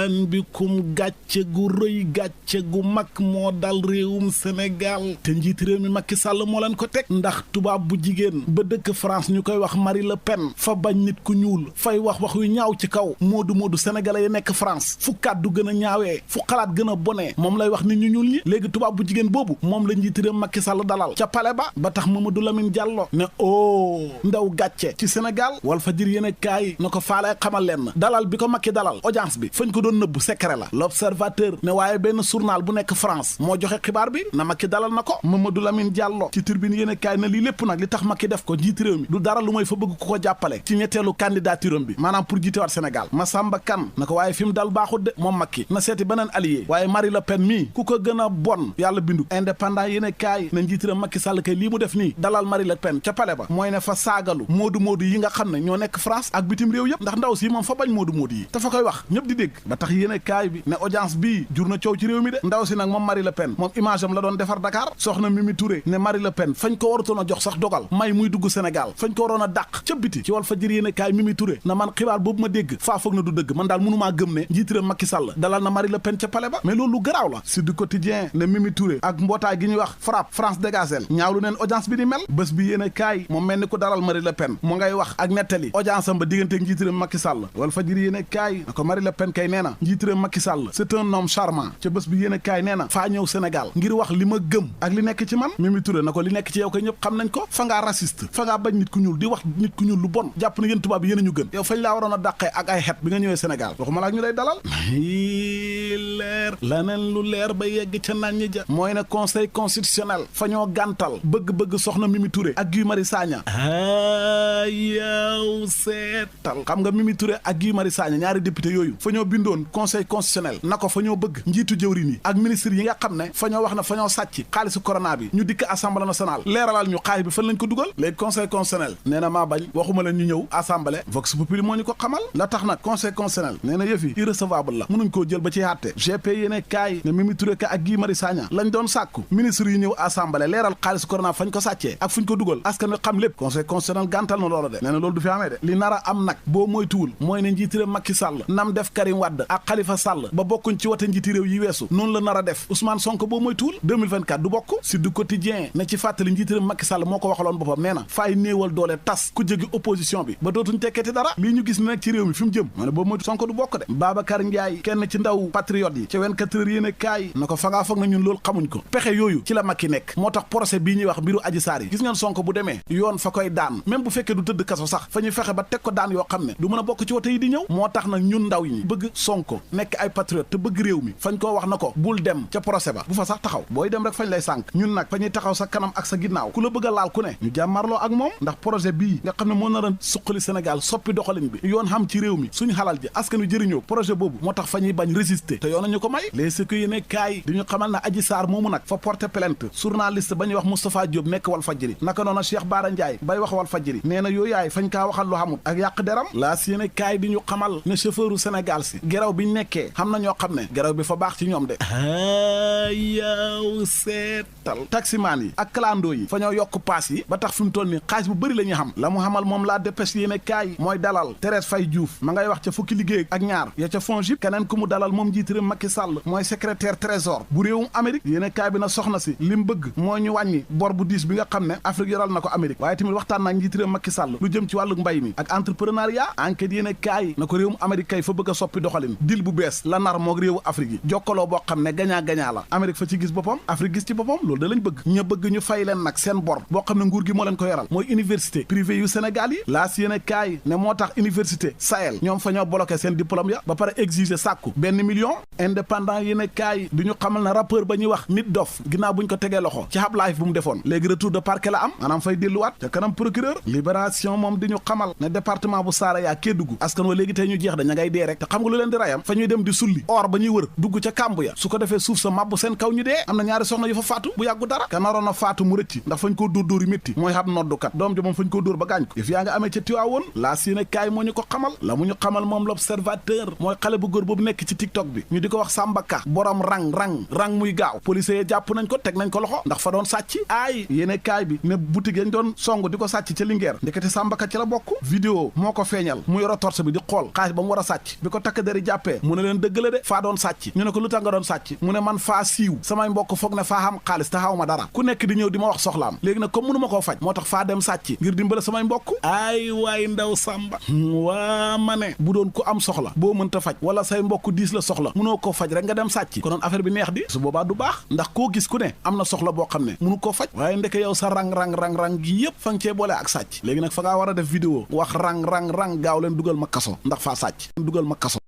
marhaban bikum gàcce gu rëy gàcce gu mag moo dal réewum Sénégal te njiit réew mi Macky Sall moo leen ko teg ndax tubaab bu jigéen ba dëkk France ñu koy wax Marie Le Pen fa bañ nit ku ñuul fay wax yu ñaaw ci kaw moodu sénégalais yi nekk France fu kàddu gën a ñaawee fu xalaat gën a bonee moom lay wax nit ñu ñuul ñi léegi tubaab bu jigéen boobu moom la njiit réew Macky Sall dalal ca palais ba tax Mamadou Lamine Diallo ne ndaw gàcce ci Sénégal Walfadjri yéene kaay na ko faalee xamal leen dalal bi ko Macky dalal audience bi fañ ko doon nëbbu secret la L'Observateur ne waaye benn journal bu nekk France moo joxe xibaar bi na Macky dalal na ko Mamadou Lamine Diallo ci Tribune yéene kaay na lii lépp nag li tax Macky def ko njiit réew mi du dara lu mooy fa bëgg ku ko jàppale ci ñetteelu candidature am bi maanaam pour jiitewaat Sénégal Massamba Kane na ko waaye fi mu dal baaxut de moom Macky na seeti beneen allié waaye Marie Le Pen mii ku ko gën a bon yàlla bindu Indépendant yéene kaay na njiit réew Macky Sall kay lii mu def nii dalal Marie Le Pen ca palais ba mooy ne fa saagalu moodu yi nga xam ne ñoo nekk France ak bitim réew yëpp ndax ndaw si moom fa bañ moodu yi te fa koy wax ñëpp di dégg ba tax yéene kaay bi ne audience bii jur na coow ci réew mi de ndaw si nag moom Marie Le Pen moom image am la doon defar Dakar soxna Mimi Touré ne Marie Le Pen fañ ko warutoon a jox sax dogal may muy dugg Sénégal fañ ko waroon a dàq ca biti ci Walfadjri yéene kaay Mimi Touré na man xibaar boobu ma dégg faa foog na du dëgg man daal mënumaa gëm ne njiitiram Macky Sall dalal na Marie Le Pen ca palais ba mais loolu lu garaaw la si du quotidien ne Mimi Touré ak mbootaay gi ñuy wax FRAPP France Dégagel ñaawlu neen audience bi ni mel bés bi yéene kaay moom mel ni ko dalal Marie Le Pen mu ngay wax ak nettali audience am ba diggante ak njiitiram Macky Sall Walfadjri yéene kaay na ko Marie Le Pen kay nee na njiitiram Macky Sall c'est un homme charmant ca bés bi yéene kaay nee na faa ñëw Sénégal ngir wax li ma gëm ak li nekk ci man Mimi Touré na ko li nekk ci yow koy ñëpp xam nañ ko fa ngaa raciste fa ngaa bañ nit ku ñuul di wax nit ku ñuul lu bon jàpp na yéen tubaab bi yéen a ñu gën yow fañ laa waroon a dàqee ak ay xet bi nga ñëwee Sénégal waxuma laa ñu lay dalal leer laneen lu leer ba yegg ca naan ñi ja mooy ne conseil constitutionnel fa ñoo gàntal bëgg-bëgg soxna Mimi Touré ak Guy Marius Sagna yow seetal xam nga Mimi Touré ak Guy Marius Sagna ñaari député yooyu fa ñoo bindoon conseil constitutionnel na ko fa ñoo bëgg njiitu jëwriñ yi ak ministre yi nga xam ne fa ñoo wax ne fa ñoo sàcc xaalisu corona bi ñu dikk assemblée nationale leeralal ñu xaalis bi fan lañ ko dugal léegi conseil constitutionnel nee na maa bañ waxuma leen ñu ñëw assemblée vox populi moo ñu ko xamal la tax nag conseil constitutionnel nee na yëf yi irrecevable la mënuñ koo jël ba ci àtte GP yéene kaay ne Mimi Touré ka ak Guy Marius Sagna lañ doon sàkku ministre yi ñëw assemblée leeral xaalisu corona fañ ko sàccee ak fuñ ko dugal askan wi xam lépp conseil constitutionnel gàntal na loola de nee na loolu du fi amee de li nar a am nag boo moytuwul mooy ne njiiti réew Macky Sall nam def Karim Wade ak Khalifa Sall ba bokkuñ ci wote njiiti réew yi weesu noonu la nar a def Ousmane Sonko boo moytuwul 2024 du bokk si du quotidien ne ci fàttali njiiti réew Macky Sall moo ko waxaloon boppam nee na faay néewal doole tas ku jégi opposition bi ba dootuñ tekkeeti dara lii ñu gis ne nag ci réew mi fi mu jëm ma ne boobu moytu Sonko du bokk de Babacar Ndiaye kenn ci ndaw patriote yi ci 24 heures yéene kaay na ko fa ngaa foog na ñun loolu xamuñ ko pexe yooyu ci la Macky nekk moo tax procès bii ñuy wax mbiru Adji Sarr yi gis ngeen Sonko bu demee yoon fa koy daan même bu fekkee du tëdd kaso sax fa ñuy fexe ba teg ko daan yoo xam ne du mën a bokk ci wote yi di ñëw moo tax nag ñun ndaw ñi bëgg Sonko nekk ay patriote te bëgg réew mi fañ koo wax na ko bul dem ca procès ba bu fa sax taxaw booy dem rek fañ lay sànk ñun nag fa ñuy taxaw sa kanam ak sa ginnaaw ku la bëgg a laal ku ne ñu jàmmarloo ak moom ndax projet bii nga xam ne moo nar a suqali Sénégal soppi doxalin bi yoon xam ci réew mi suñu xalal ji askan wi jëriñoo projet boobu moo tax fa ñuy bañ résister te yoon nañu ko may les si ko yéene kaay di ñu xamal na Adji Sarr moomu nag fa porter plainte journaliste ba ñuy wax Moustapha Diop nekk Walfadjri naka noona Cheikh Bara Ndiaye bay wax Walfadjri nee na yooyu yaay fañ kaa waxal lu xamut ak yàq deram laas yéene kaay di ñu xamal ne chauffeuru Sénégal si geraw biñ nekkee xam na ñoo xam ne geraw bi fa baax ci ñoom de yaw seetal taximaan yi ak clando yi fa ñoo yokk paas yi ba tax fi mu toll ni xaalis bu bëri la ñuy xam la mu xamal moom laa dépêche yéene kaay mooy dalal Thérèse Faye Diouf ma ngay wax ca fukki liggéey ak ñaar ya ca FONGIP keneen ku mu dalal moom njiitiram Macky Sall mooy secrétaire trésor bu réewum Amérique yéene kaay bi na soxna si li mu bëgg mooy ñu wàññi bor bu diis bi nga xam ne Afrique yoral na ko Amérique waaye tamit waxtaan naak njiitiram Macky Sall lu jëm ci wàllu mbay mi ak entrepreneuriat enquête yéene kaay na ko réewum Amérique kay fa bëgg a soppi doxalin dil bu bees la nar moog réewu Afrique yi jokkaloo boo xam ne gagnant-gagnant la Amérique fa ci gis boppam Afrique gis ci boppam loolu da lañ bëgg ña bëgg ñu fay leen nag seen bor boo xam ne nguur gi moo leen ko yoral mooy université privé yu Sénégal yi laas yéene kaay ne moo tax université Sahel ñoom fa ñoo bloqué seen diplôme ya ba pare exiger sàkku 1 million indépendant yéene kaay du ñu xamal na rappeur ba ñuy wax nit dof ginnaaw buñ ko tegee loxo ci hab life bu mu defoon léegi retour de parquet la am maanaam fay delluwaat ca kanam procureur libération moom di ñu xamal ne département bu Saraya Kédougou askan wa léegi tey ñu jeex da ña ngay dee rek te xam nga lu leen di rayam fa ñuy dem di sulli or ba ñuy wër dugg ca kàmb ya su ko defee suuf sa mabbu seen kaw ñu dee am na ñaari soxna yu fa faatu bu yàggu dara ka naroon a faatu mu rëcc ndax fañ koo dóor yu métti mooy hab noddukat doom ja moom fañ koo dóor ba gaañ ko yëf yaa nga amee ca Tiwaawoon laa si ne kaay moo ñu ko xamal la mu ñu xamal moom l'observateur mooy xale bu góor boobu nekk ci TikTok bi ñu di ko wax Samba Ka borom rang muy gaaw policiers yi jàpp nañ ko teg nañ ko loxo ndax fa doon sàcc aay yéene kaay bi ne boutique yañ doon song di ko sàcc ca Linguère ndekete Samba Ka ci la bokk vidéo moo ko feeñal mu yoro torse bi di xool xaalis ba mu war a sàcc bi ko takk deri jàppee mu ne leen dëgg la de faa doon sàcc ñu ne ko lu tax nga doon sàcc mu ne man faa siiw samay mbokk foog ne faa xam xaalis te xaw ma dara ku nekk di ñëw di ma wax soxlaam léegi nag comme mënu ma koo faj moo tax faa dem sàcc ngir dimbale samay mbokk ay waay ndaw Samba waa ma ne bu doon ku am soxla boo mënta faj wala say mbokk diis la soxla mënoo ko faj rek nga dem sàcc konoon affaire bi neex di su boobaa du baax ndax koo gis ku ne am na soxla boo xam ne mënu koo faj waaye ndeke yow sa rang gi yëpp fa nga cee boole ak sàcc léegi nag fa ngaa war a def vidéo wax rang gaaw leen dugal ma kaso ndax faa sàcc dugal ma kaso